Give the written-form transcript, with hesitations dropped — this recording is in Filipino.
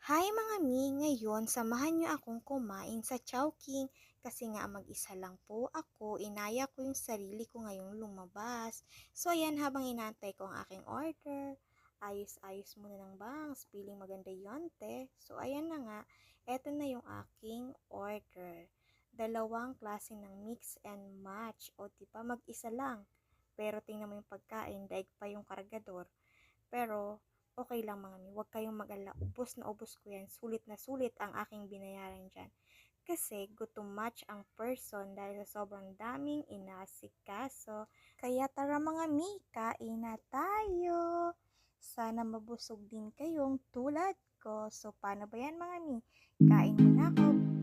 Hi mga mi! Ngayon, samahan niyo akong kumain sa Chowking kasi nga mag-isa lang po ako, inaya ko yung sarili ko ngayong lumabas. So ayan, habang inaantay ko ang aking order, ayos-ayos muna ng bangs, piling maganda yon te. So ayan na nga, eto na yung aking order. Dalawang klase ng mix and match, o diba mag-isa lang. Pero tingnan mo yung pagkain, daig pa yung kargador. Pero, okay lang mga mi, huwag kayong mag-alala, ubos na ubos ko yan, sulit na sulit ang aking binayaran dyan. Kasi good to match ang person dahil sa sobrang daming inasikaso. Kaya tara mga mi, kain na tayo! Sana mabusog din kayong tulad ko. So paano ba yan mga mi? Kain muna ako